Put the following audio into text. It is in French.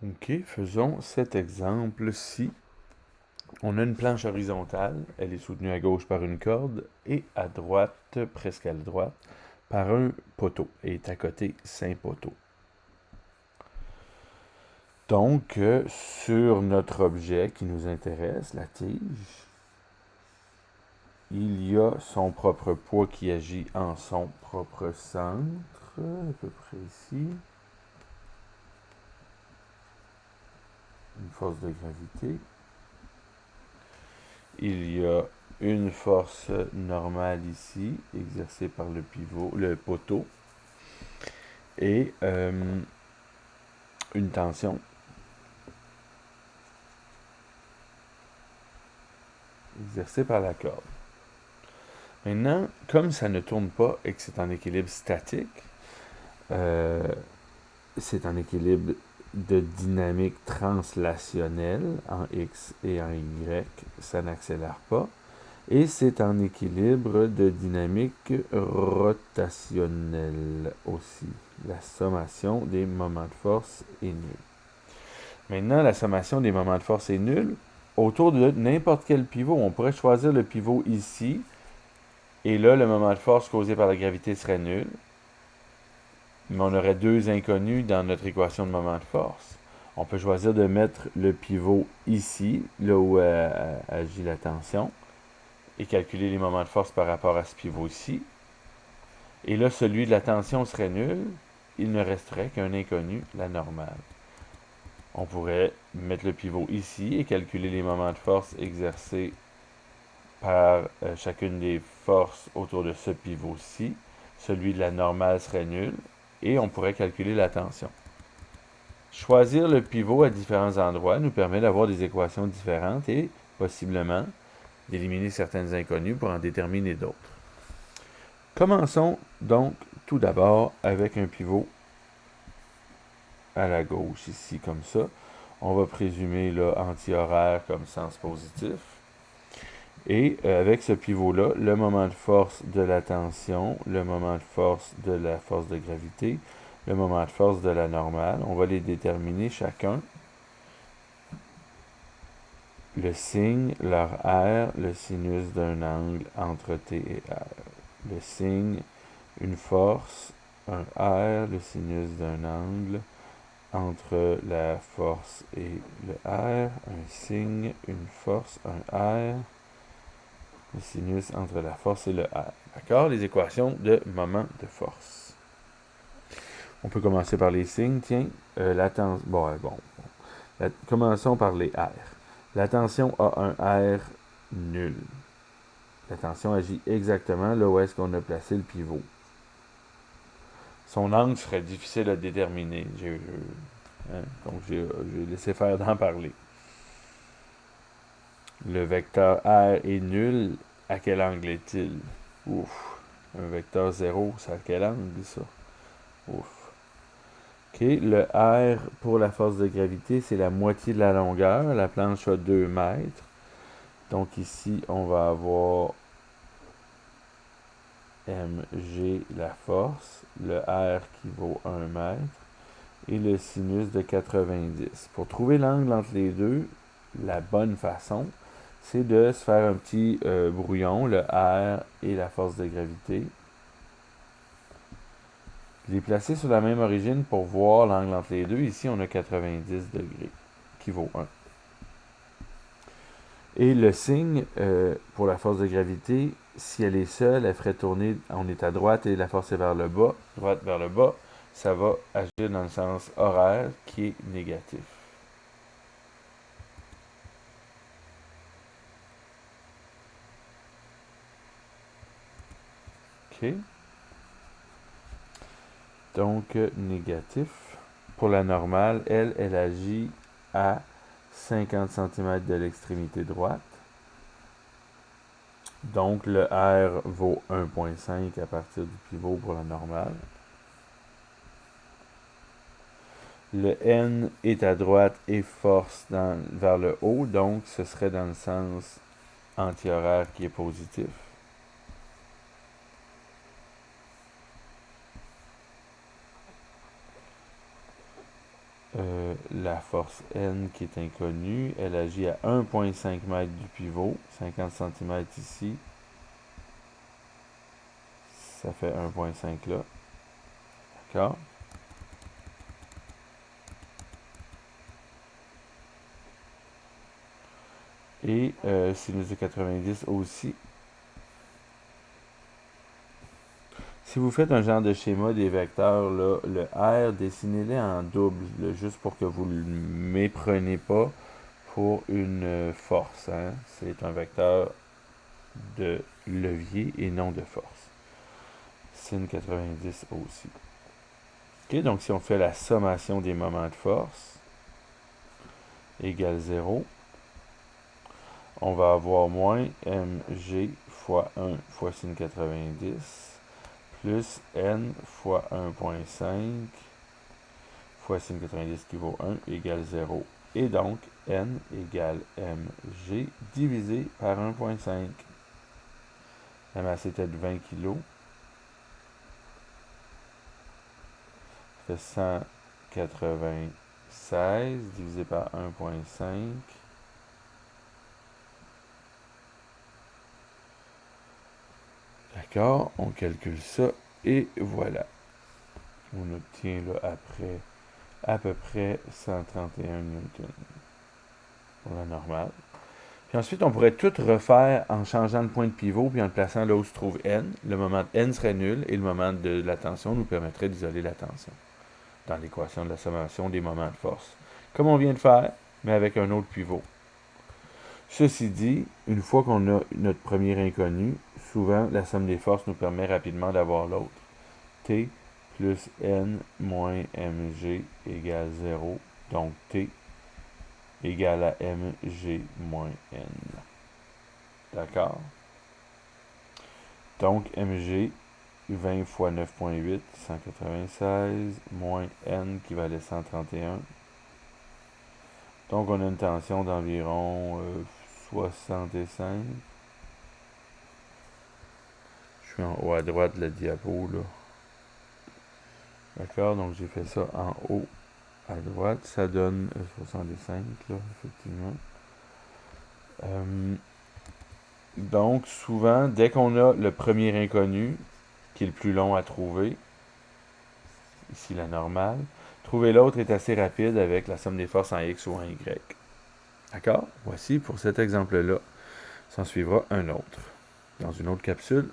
Ok, faisons cet exemple-ci. On a une planche horizontale, elle est soutenue à gauche par une corde et à droite, presque à la droite, par un poteau et est à côté 5 poteaux. Donc, sur notre objet qui nous intéresse, la tige, il y a son propre poids qui agit en son propre centre, à peu près ici. Une force de gravité. Il y a une force normale ici, exercée par le pivot, le poteau, et une tension exercée par la corde. Maintenant, comme ça ne tourne pas et que c'est en équilibre statique, euh, c'est en équilibre de dynamique translationnelle en X et en Y, ça n'accélère pas. Et c'est en équilibre de dynamique rotationnelle aussi. La sommation des moments de force est nulle. Maintenant, la sommation des moments de force est nulle. Autour de n'importe quel pivot, on pourrait choisir le pivot ici. Et là, le moment de force causé par la gravité serait nul. Mais on aurait deux inconnus dans notre équation de moment de force. On peut choisir de mettre le pivot ici, là où agit la tension, et calculer les moments de force par rapport à ce pivot-ci. Et là, celui de la tension serait nul. Il ne resterait qu'un inconnu, la normale. On pourrait mettre le pivot ici et calculer les moments de force exercés par chacune des forces autour de ce pivot-ci. Celui de la normale serait nul. Et on pourrait calculer la tension. Choisir le pivot à différents endroits nous permet d'avoir des équations différentes et, possiblement, d'éliminer certaines inconnues pour en déterminer d'autres. Commençons donc tout d'abord avec un pivot à la gauche, ici, comme ça. On va présumer là, anti-horaire comme sens positif. Et avec ce pivot-là, le moment de force de la tension, le moment de force de la force de gravité, le moment de force de la normale, on va les déterminer chacun. Le signe, leur R, le sinus d'un angle entre T et R. Le signe, une force, un R, le sinus d'un angle entre la force et le R, un signe, une force, un R, le sinus entre la force et le R. D'accord? Les équations de moment de force. On peut commencer par les signes, tiens. Commençons par les R. La tension a un R nul. La tension agit exactement là où est-ce qu'on a placé le pivot. Son angle serait difficile à déterminer. Donc, j'ai laissé faire d'en parler. Le vecteur R est nul. À quel angle est-il? Ouf. Un vecteur 0, c'est à quel angle, ça? Ouf. OK. Le R pour la force de gravité, c'est la moitié de la longueur. La planche a 2 mètres. Donc, ici, on va avoir mg, la force. Le R qui vaut 1 mètre. Et le sinus de 90. Pour trouver l'angle entre les deux, la bonne façon, c'est de se faire un petit brouillon, le R et la force de gravité. Je l'ai placé sur la même origine pour voir l'angle entre les deux. Ici, on a 90 degrés, qui vaut 1. Et le signe pour la force de gravité, si elle est seule, elle ferait tourner, on est à droite et la force est vers le bas, droite vers le bas, ça va agir dans le sens horaire qui est négatif. OK. Donc, négatif. Pour la normale, elle agit à 50 cm de l'extrémité droite. Donc, le R vaut 1,5 à partir du pivot pour la normale. Le N est à droite et force vers le haut, donc ce serait dans le sens anti-horaire qui est positif. la force N qui est inconnue. Elle agit à 1,5 m du pivot, 50 cm ici. Ça fait 1,5 là. D'accord? Et sinus de 90 aussi. Si vous faites un genre de schéma des vecteurs, là, le R, dessinez-les en double, là, juste pour que vous ne le méprenez pas pour une force. Hein? C'est un vecteur de levier et non de force. Sin 90 aussi. Ok, donc si on fait la sommation des moments de force égale 0, on va avoir moins mg fois 1 fois sin 90 plus n fois 1,5 fois sin 90 qui vaut 1 égale 0. Et donc, n égale mg divisé par 1,5. La masse était de 20 kg. Ça fait 196 divisé par 1,5. D'accord, on calcule ça et voilà. On obtient là après à peu près 131 newtons pour la normale. Puis ensuite, on pourrait tout refaire en changeant le point de pivot puis en le plaçant là où se trouve N. Le moment de N serait nul et le moment de la tension nous permettrait d'isoler la tension dans l'équation de la sommation des moments de force. Comme on vient de faire, mais avec un autre pivot. Ceci dit, une fois qu'on a notre premier inconnu, souvent la somme des forces nous permet rapidement d'avoir l'autre. T plus N moins mg égale 0. Donc T égale à mg moins n. D'accord? Donc mg, 20 fois 9,8, 196, moins n qui valait 131. Donc on a une tension d'environ 65. Je suis en haut à droite de la diapo, là. D'accord? Donc j'ai fait ça en haut à droite. Ça donne 65, là, effectivement. Donc, souvent, dès qu'on a le premier inconnu, qui est le plus long à trouver, ici la normale, trouver l'autre est assez rapide avec la somme des forces en X ou en Y. D'accord? Voici pour cet exemple-là. S'en suivra un autre, dans une autre capsule.